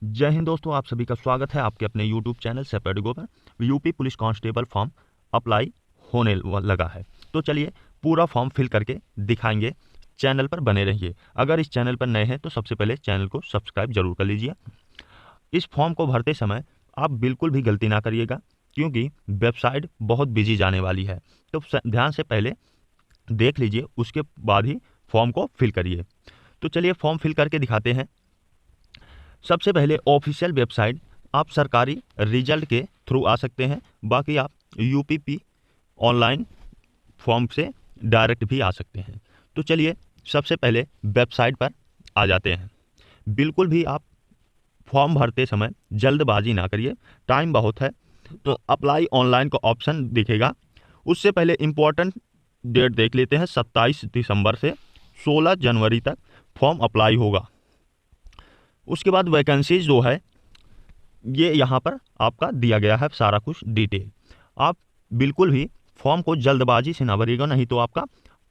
जय हिंद दोस्तों, आप सभी का स्वागत है आपके अपने यूट्यूब चैनल सेपेडिगो पर। UP police constable form apply होने लगा है। तो चलिए पूरा फॉर्म फिल करके दिखाएंगे। चैनल पर बने रहिए। अगर इस चैनल पर नए हैं तो सबसे पहले चैनल को सब्सक्राइब जरूर कर लीजिए। इस फॉर्म को भरते समय आप बिल्कुल भी गलती ना करिएगा, क्योंकि वेबसाइट बहुत बिजी जाने वाली है। तो ध्यान से पहले देख लीजिए, उसके बाद ही फॉर्म को फिल करिए। तो चलिए फॉर्म फिल करके दिखाते हैं। सबसे पहले ऑफिशियल वेबसाइट आप सरकारी रिजल्ट के थ्रू आ सकते हैं, बाकी आप यूपीपी ऑनलाइन फॉर्म से डायरेक्ट भी आ सकते हैं। तो चलिए सबसे पहले वेबसाइट पर आ जाते हैं। बिल्कुल भी आप फॉर्म भरते समय जल्दबाजी ना करिए, टाइम बहुत है। तो अप्लाई ऑनलाइन का ऑप्शन दिखेगा। उससे पहले इम्पोर्टेंट डेट देख लेते हैं। 27 दिसंबर से 16 जनवरी तक फॉर्म अप्लाई होगा। उसके बाद वैकेंसीज जो है ये यहाँ पर आपका दिया गया है सारा कुछ डिटेल। आप बिल्कुल भी फॉर्म को जल्दबाजी से ना भरिएगा, नहीं तो आपका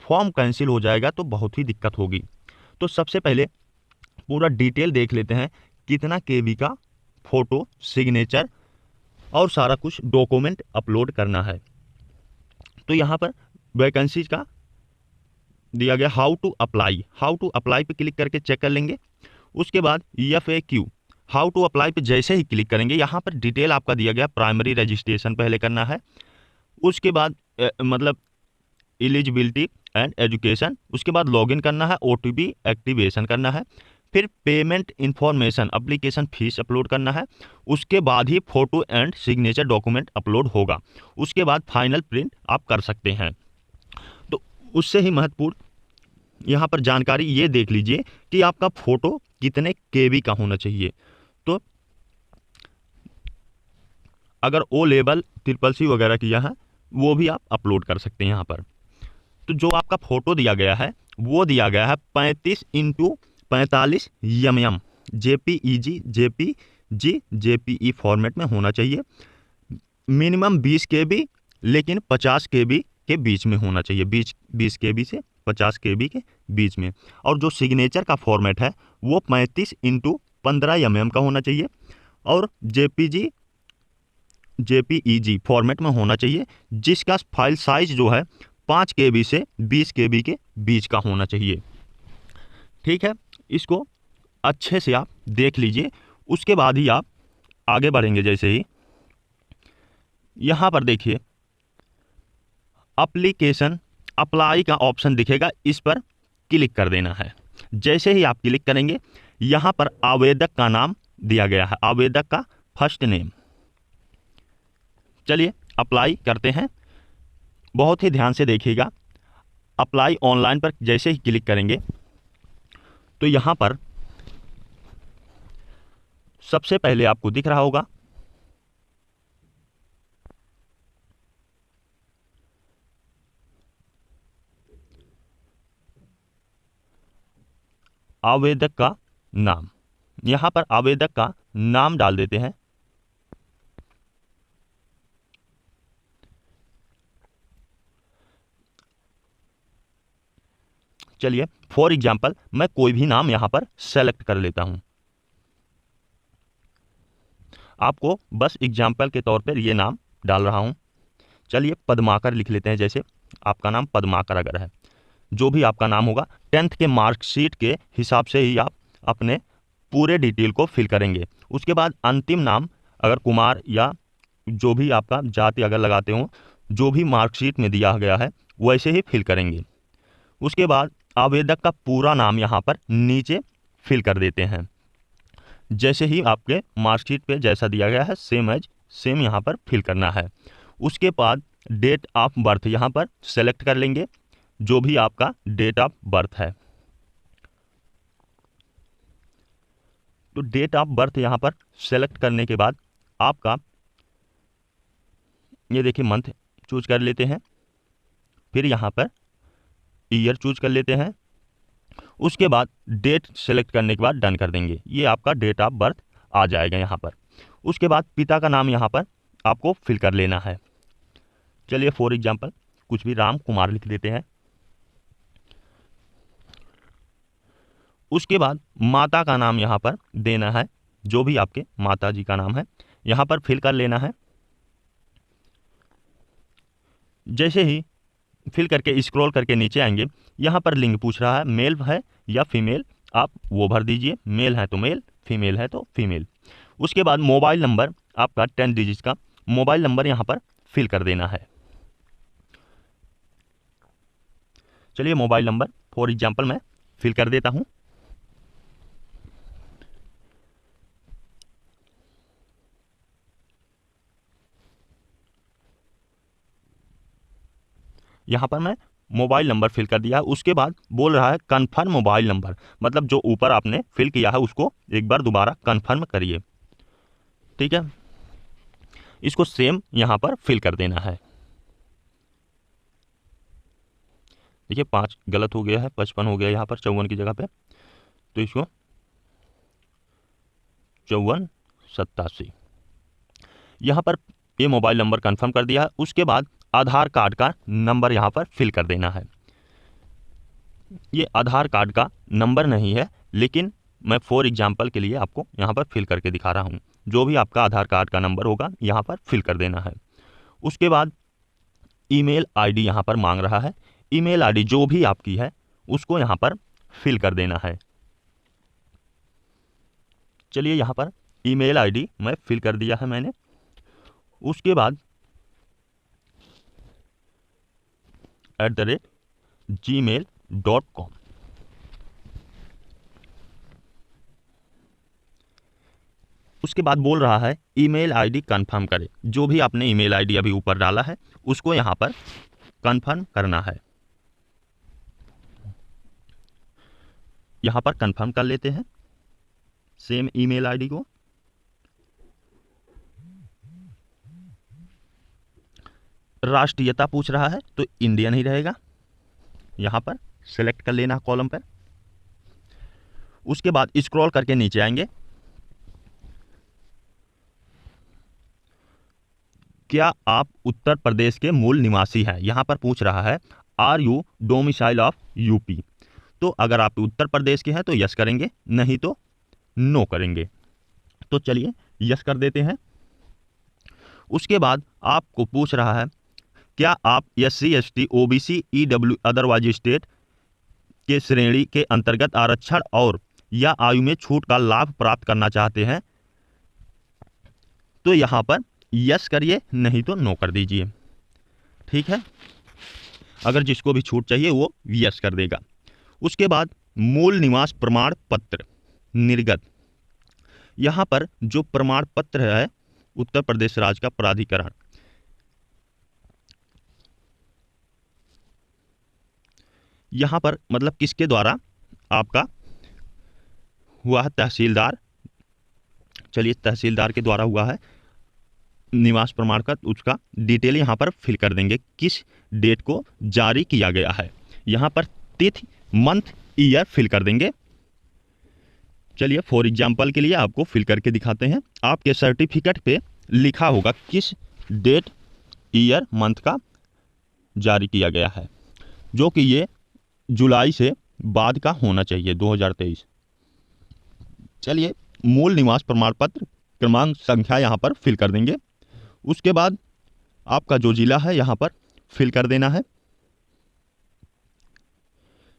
फॉर्म कैंसिल हो जाएगा तो बहुत ही दिक्कत होगी। तो सबसे पहले पूरा डिटेल देख लेते हैं। कितना केबी का फोटो, सिग्नेचर और सारा कुछ डॉक्यूमेंट अपलोड करना है। तो यहाँ पर वैकेंसीज का दिया गया हाउ टू अप्लाई पे क्लिक करके चेक कर लेंगे। उसके बाद FAQ हाउ टू अप्लाई पे जैसे ही क्लिक करेंगे, यहाँ पर डिटेल आपका दिया गया। प्राइमरी रजिस्ट्रेशन पहले करना है। उसके बाद मतलब एलिजिबिलिटी एंड एजुकेशन। उसके बाद लॉगिन करना है, OTP एक्टिवेशन करना है। फिर payment information, application fee upload करना है। उसके बाद ही photo and signature document upload होगा। उसके बाद फाइनल प्रिंट आप कर सकते हैं। तो उससे ही महत्वपूर्ण यहाँ पर जानकारी ये देख लीजिए कि आपका फोटो कितने केबी का होना चाहिए। तो अगर O लेवल CCC वगैरह किया है वो भी आप अपलोड कर सकते हैं यहाँ पर। तो जो आपका फोटो दिया गया है वो दिया गया है 35x45 mm JPEG JPG JPE format में होना चाहिए। मिनिमम 20 KB, लेकिन 50 KB के बीच में होना चाहिए। 20 KB से 50 KB के बीच में। और जो सिग्नेचर का फॉर्मेट है वो 35x15 mm का होना चाहिए और JPEG फॉर्मेट में होना चाहिए, जिसका फाइल साइज जो है 5 KB से 20 KB के बीच का होना चाहिए। ठीक है, इसको अच्छे से आप देख लीजिए। उसके बाद ही आप आगे बढ़ेंगे। जैसे ही यहाँ पर देखिए एप्लीकेशन अप्लाई का ऑप्शन दिखेगा, इस पर क्लिक कर देना है। जैसे ही आप क्लिक करेंगे यहाँ पर आवेदक का नाम दिया गया है, आवेदक का फर्स्ट नेम। चलिए अप्लाई करते हैं। बहुत ही ध्यान से देखिएगा। अप्लाई ऑनलाइन पर जैसे ही क्लिक करेंगे तो यहाँ पर सबसे पहले आपको दिख रहा होगा आवेदक का नाम। यहाँ पर आवेदक का नाम डाल देते हैं। चलिए फॉर एग्जाम्पल मैं कोई भी नाम यहाँ पर सेलेक्ट कर लेता हूँ। आपको बस एग्जाम्पल के तौर पर ये नाम डाल रहा हूँ। चलिए पद्माकर लिख लेते हैं। जैसे आपका नाम पद्माकर अगर है, जो भी आपका नाम होगा 10th के मार्कशीट के हिसाब से ही आप अपने पूरे डिटेल को फिल करेंगे। उसके बाद अंतिम नाम अगर कुमार या जो भी आपका जाति अगर लगाते हो, जो भी मार्कशीट में दिया गया है वैसे ही फिल करेंगे। उसके बाद आवेदक का पूरा नाम यहाँ पर नीचे फिल कर देते हैं। जैसे ही आपके मार्कशीट पे जैसा दिया गया है सेम यहाँ पर फिल करना है। उसके बाद डेट ऑफ बर्थ यहाँ पर सेलेक्ट कर लेंगे, जो भी आपका डेट ऑफ बर्थ है। तो डेट ऑफ बर्थ यहाँ पर सेलेक्ट करने के बाद आपका ये देखिए मंथ चूज कर लेते हैं। फिर यहाँ पर ईयर चूज कर लेते हैं। उसके बाद डेट सेलेक्ट करने के बाद डन कर देंगे। ये आपका डेट ऑफ बर्थ आ जाएगा यहाँ पर। उसके बाद पिता का नाम यहाँ पर आपको फिल कर लेना है। चलिए फॉर एग्जांपल कुछ भी राम कुमार लिख देते हैं। उसके बाद माता का नाम यहाँ पर देना है जो भी आपके माता जी का नाम है यहाँ पर फिल कर लेना है। जैसे ही फिल करके स्क्रॉल करके नीचे आएंगे, यहाँ पर लिंग पूछ रहा है मेल है या फीमेल, आप वो भर दीजिए। मेल है तो मेल, फीमेल है तो फीमेल। उसके बाद मोबाइल नंबर आपका 10 डिजिट का मोबाइल नंबर यहाँ पर फिल कर देना है। चलिए मोबाइल नंबर फॉर एग्जांपल मैं फिल कर देता हूँ। यहाँ पर मैं मोबाइल नंबर फिल कर दिया। उसके बाद बोल रहा है कन्फर्म मोबाइल नंबर, मतलब जो ऊपर आपने फिल किया है उसको एक बार दोबारा कन्फर्म करिए। ठीक है, इसको सेम यहाँ पर फिल कर देना है। देखिए 5 गलत हो गया है, 55 हो गया यहाँ पर 54 की जगह पे, तो इसको 5487 यहाँ पर ये मोबाइल नंबर कंफर्म कर दिया है। उसके बाद आधार कार्ड का नंबर यहाँ पर फिल कर देना है। ये आधार कार्ड का नंबर नहीं है, लेकिन मैं फॉर एग्जांपल के लिए आपको यहाँ पर फिल करके दिखा रहा हूँ। जो भी आपका आधार कार्ड का नंबर होगा यहाँ पर फिल कर देना है। उसके बाद ईमेल आईडी यहाँ पर मांग रहा है। ईमेल आईडी जो भी आपकी है उसको यहाँ पर फिल कर देना है। चलिए यहाँ पर ईमेल आईडी मैं फिल कर दिया है मैंने। उसके बाद @gmail.com उसके बाद बोल रहा है ईमेल आईडी कंफर्म करें। जो भी आपने ईमेल आईडी अभी ऊपर डाला है उसको यहाँ पर कंफर्म करना है। यहाँ पर कंफर्म कर लेते हैं सेम ईमेल आईडी को। राष्ट्रीयता पूछ रहा है तो इंडियन ही रहेगा, यहाँ पर सेलेक्ट कर लेना कॉलम पर। उसके बाद स्क्रॉल करके नीचे आएंगे। क्या आप उत्तर प्रदेश के मूल निवासी हैं, यहाँ पर पूछ रहा है are you domicile of UP. तो अगर आप उत्तर प्रदेश के हैं तो यस करेंगे, नहीं तो नो करेंगे। तो चलिए यस कर देते हैं। उसके बाद आपको पूछ रहा है क्या आप SC ST OBC EW otherwise state के श्रेणी के अंतर्गत आरक्षण और या आयु में छूट का लाभ प्राप्त करना चाहते हैं। तो यहाँ पर यस करिए, नहीं तो नो कर दीजिए। ठीक है, अगर जिसको भी छूट चाहिए वो यस कर देगा। उसके बाद मूल निवास प्रमाण पत्र निर्गत, यहाँ पर जो प्रमाण पत्र है उत्तर प्रदेश राज्य का प्राधिकरण, यहाँ पर मतलब किसके द्वारा आपका हुआ है, तहसीलदार। चलिए तहसीलदार के द्वारा हुआ है निवास प्रमाण का, उसका डिटेल यहाँ पर फिल कर देंगे किस डेट को जारी किया गया है। यहाँ पर तिथि मंथ ईयर फिल कर देंगे। चलिए फॉर एग्जांपल के लिए आपको फिल करके दिखाते हैं। आपके सर्टिफिकेट पे लिखा होगा किस डेट ईयर मंथ का जारी किया गया है, जो कि ये जुलाई से बाद का होना चाहिए 2023। चलिए मूल निवास प्रमाण पत्र क्रमांक संख्या यहाँ पर फिल कर देंगे। उसके बाद आपका जो जिला है यहाँ पर फिल कर देना है।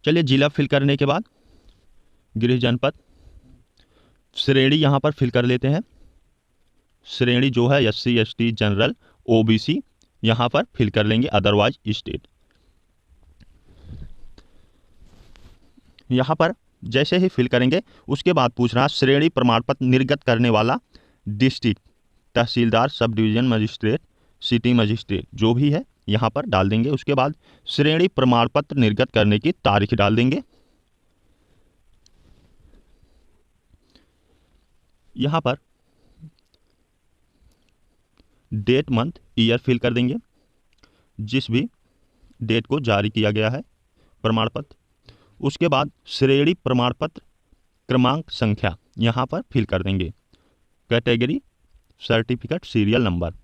चलिए जिला फिल करने के बाद गृह जनपद, श्रेणी यहाँ पर फिल कर लेते हैं। श्रेणी जो है SC ST जनरल OBC यहाँ पर फिल कर लेंगे, अदरवाइज स्टेट। यहाँ पर जैसे ही फिल करेंगे उसके बाद पूछ रहा है श्रेणी प्रमाण पत्र निर्गत करने वाला डिस्ट्रिक्ट, तहसीलदार, sub division magistrate, city magistrate जो भी है यहाँ पर डाल देंगे। उसके बाद श्रेणी प्रमाण पत्र निर्गत करने की तारीख डाल देंगे। यहाँ पर डेट मंथ ईयर फिल कर देंगे, जिस भी डेट को जारी किया गया है प्रमाण पत्र। उसके बाद श्रेणी प्रमाण पत्र क्रमांक संख्या यहाँ पर फिल कर देंगे, कैटेगरी सर्टिफिकेट सीरियल नंबर।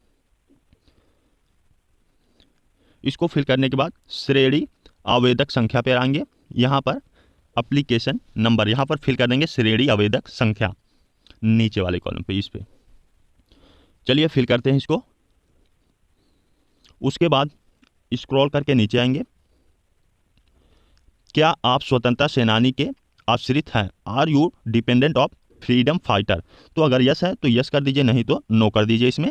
इसको फिल करने के बाद श्रेणी आवेदक संख्या पर आएंगे। यहाँ पर एप्लीकेशन नंबर यहाँ पर फिल कर देंगे, श्रेणी आवेदक संख्या नीचे वाले कॉलम पे, इस पे। चलिए फिल करते हैं इसको। उसके बाद स्क्रॉल करके नीचे आएंगे। क्या आप स्वतंत्रता सेनानी के आश्रित हैं? Are you dependent of freedom fighter? तो अगर यस है तो यस कर दीजिए, नहीं तो नो कर दीजिए इसमें।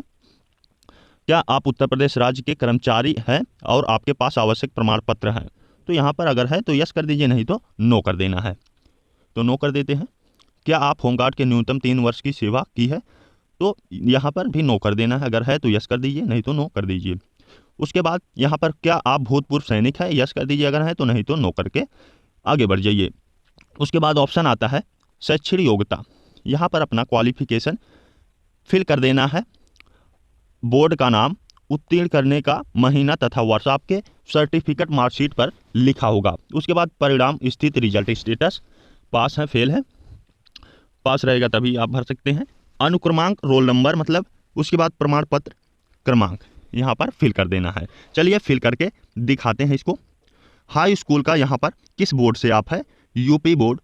क्या आप उत्तर प्रदेश राज्य के कर्मचारी हैं और आपके पास आवश्यक प्रमाण पत्र हैं? तो यहाँ पर अगर है तो यस कर दीजिए, नहीं तो नो कर देना है। तो नो कर देते हैं। क्या आप होमगार्ड के न्यूनतम 3 वर्ष की सेवा की है? तो यहाँ पर भी नो कर देना है। अगर है तो यस कर दीजिए, नहीं तो नो कर दीजिए। उसके बाद यहाँ पर क्या आप भूतपूर्व सैनिक हैं? यस कर दीजिए अगर है तो, नहीं तो नो करके आगे बढ़ जाइए। उसके बाद ऑप्शन आता है शैक्षणिक योग्यता। यहाँ पर अपना क्वालिफिकेशन फिल कर देना है। बोर्ड का नाम, उत्तीर्ण करने का महीना तथा वर्ष आपके सर्टिफिकेट मार्कशीट पर लिखा होगा। उसके बाद परिणाम स्थित रिजल्ट स्टेटस, पास है फेल है, पास रहेगा तभी आप भर सकते हैं। अनुक्रमांक रोल नंबर मतलब, उसके बाद प्रमाण पत्र क्रमांक यहाँ पर फिल कर देना है। चलिए फिल करके दिखाते हैं इसको। हाई स्कूल का यहाँ पर किस बोर्ड से आप है, यूपी बोर्ड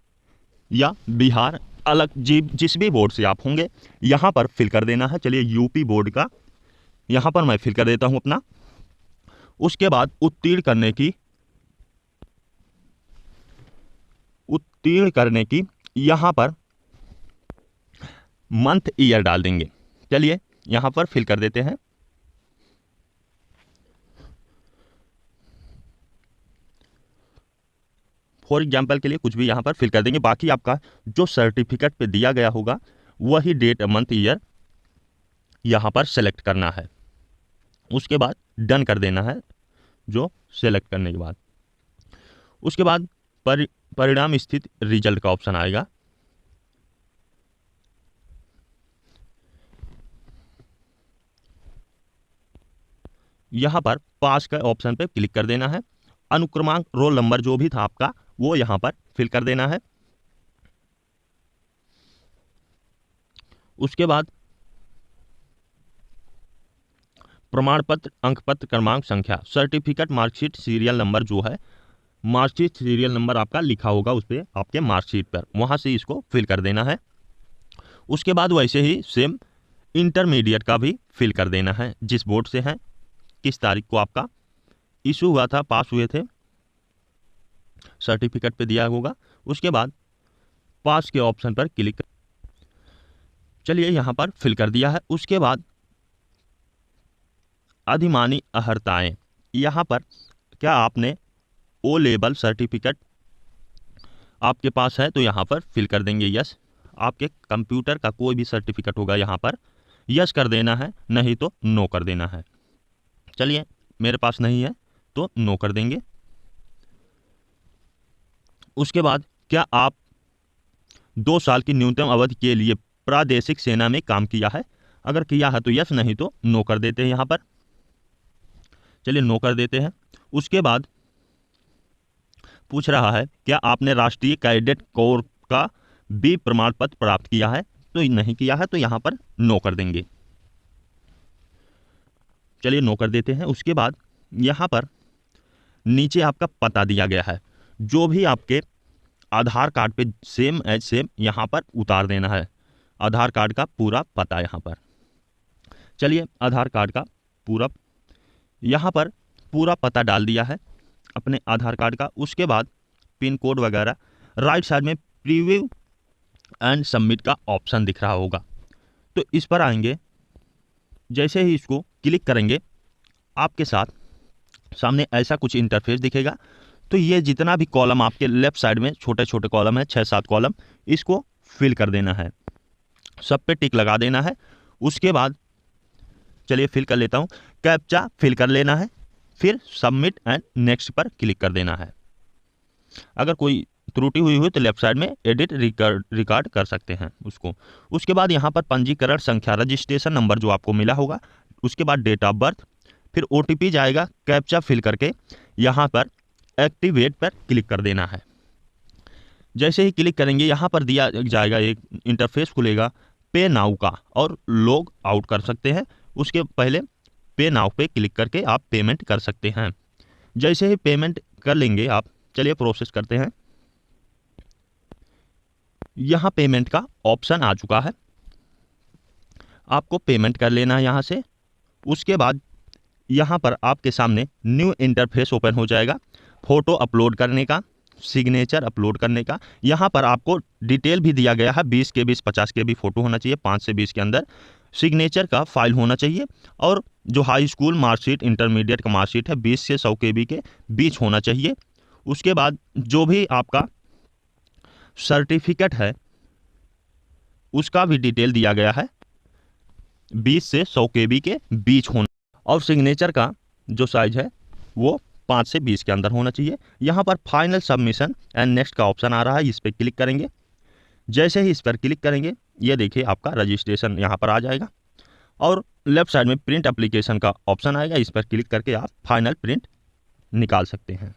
या बिहार, अलग जिस भी बोर्ड से आप होंगे यहाँ पर फिल कर देना है। चलिए यूपी बोर्ड का यहाँ पर मैं फिल कर देता हूँ अपना। उसके बाद उत्तीर्ण करने की यहाँ पर मंथ ईयर डाल देंगे। चलिए यहाँ पर फिल कर देते हैं। फॉर एग्जाम्पल के लिए कुछ भी यहाँ पर फिल कर देंगे। बाकी आपका जो सर्टिफिकेट पे दिया गया होगा वही डेट मंथ ईयर यहाँ पर सेलेक्ट करना है। उसके बाद डन कर देना है जो सेलेक्ट करने के बाद। उसके बाद परिणाम स्थित रिजल्ट का ऑप्शन आएगा। यहाँ पर पास का ऑप्शन पे क्लिक कर देना है। अनुक्रमांक रोल नंबर जो भी था आपका वो यहाँ पर फिल कर देना है। उसके बाद प्रमाण पत्र, अंक पत्र, क्रमांक, संख्या, सर्टिफिकेट, मार्कशीट, सीरियल नंबर जो है, मार्कशीट सीरियल नंबर आपका लिखा होगा उस पर आपके मार्कशीट पर, वहाँ से इसको फिल कर देना है। उसके बाद वैसे ही सेम इंटरमीडिएट का भी फिल कर देना है। जिस बोर्ड से हैं, किस तारीख को आपका इशू हुआ था, पास हुए थे, सर्टिफिकेट पे दिया होगा। उसके बाद पास के ऑप्शन पर क्लिक कर, चलिए यहाँ पर फिल कर दिया है। उसके बाद अधिमानी अहर्ताएं, यहाँ पर क्या आपने ओ लेवल सर्टिफिकेट आपके पास है तो यहाँ पर फिल कर देंगे यस। आपके कंप्यूटर का कोई भी सर्टिफिकेट होगा यहाँ पर यस कर देना है, नहीं तो नो कर देना है। चलिए मेरे पास नहीं है तो नो कर देंगे। उसके बाद क्या आप 2 साल की न्यूनतम अवधि के लिए प्रादेशिक सेना में काम किया है? अगर किया है तो यस, नहीं तो नो कर देते हैं यहाँ पर। चलिए नो कर देते हैं। उसके बाद पूछ रहा है क्या आपने राष्ट्रीय कैडेट कोर का बी प्रमाण पत्र प्राप्त किया है? तो नहीं किया है तो यहाँ पर नो कर देंगे। चलिए नो कर देते हैं। उसके बाद यहाँ पर नीचे आपका पता दिया गया है, जो भी आपके आधार कार्ड पे सेम एज सेम यहाँ पर उतार देना है। आधार कार्ड का पूरा पता यहाँ पर। चलिए आधार कार्ड का पूरा यहाँ पर पूरा पता डाल दिया है अपने आधार कार्ड का। उसके बाद पिन कोड वगैरह, राइट साइड में प्रीव्यू एंड सबमिट का ऑप्शन दिख रहा होगा, तो इस पर आएंगे। जैसे ही इसको क्लिक करेंगे आपके साथ सामने ऐसा कुछ इंटरफेस दिखेगा। तो ये जितना भी कॉलम आपके लेफ्ट साइड में छोटे छोटे कॉलम है, 6-7 कॉलम, इसको फिल कर देना है, सब पे टिक लगा देना है। उसके बाद चलिए फिल कर लेता हूँ। कैप्चा फिल कर लेना है, फिर सबमिट एंड नेक्स्ट पर क्लिक कर देना है। अगर कोई त्रुटि हुई तो लेफ्ट साइड में एडिट रिकॉर्ड कर सकते हैं उसको। उसके बाद यहाँ पर पंजीकरण संख्या, रजिस्ट्रेशन नंबर जो आपको मिला होगा, उसके बाद डेट ऑफ बर्थ, फिर OTP जाएगा। कैप्चा फिल करके यहाँ पर एक्टिवेट पर क्लिक कर देना है। जैसे ही क्लिक करेंगे यहाँ पर दिया जाएगा एक इंटरफेस खुलेगा पे नाउ का, और लॉग आउट कर सकते हैं। उसके पहले पे नाउ पे क्लिक करके आप पेमेंट कर सकते हैं। जैसे ही पेमेंट कर लेंगे आप, चलिए प्रोसेस करते हैं। यहाँ पेमेंट का ऑप्शन आ चुका है। आपको पेमेंट कर लेना है यहाँ से। उसके बाद यहाँ पर आपके सामने न्यू इंटरफेस ओपन हो जाएगा, फ़ोटो अपलोड करने का, सिग्नेचर अपलोड करने का। यहाँ पर आपको डिटेल भी दिया गया है, 20 के 20 50 के भी फ़ोटो होना चाहिए, 5 से 20 के अंदर सिग्नेचर का फाइल होना चाहिए, और जो हाई स्कूल मार्कशीट, इंटरमीडिएट का मार्कशीट है 20 से 100 KB के बीच होना चाहिए। उसके बाद जो भी आपका सर्टिफिकेट है उसका भी डिटेल दिया गया है, 20 से 100 KB के बीच होना, और सिग्नेचर का जो साइज है वो 5 से 20 के अंदर होना चाहिए। यहाँ पर फाइनल सबमिशन एंड नेक्स्ट का ऑप्शन आ रहा है, इस पर क्लिक करेंगे। जैसे ही इस पर क्लिक करेंगे ये देखिए आपका रजिस्ट्रेशन यहाँ पर आ जाएगा, और लेफ्ट साइड में प्रिंट एप्लीकेशन का ऑप्शन आएगा, इस पर क्लिक करके आप फाइनल प्रिंट निकाल सकते हैं।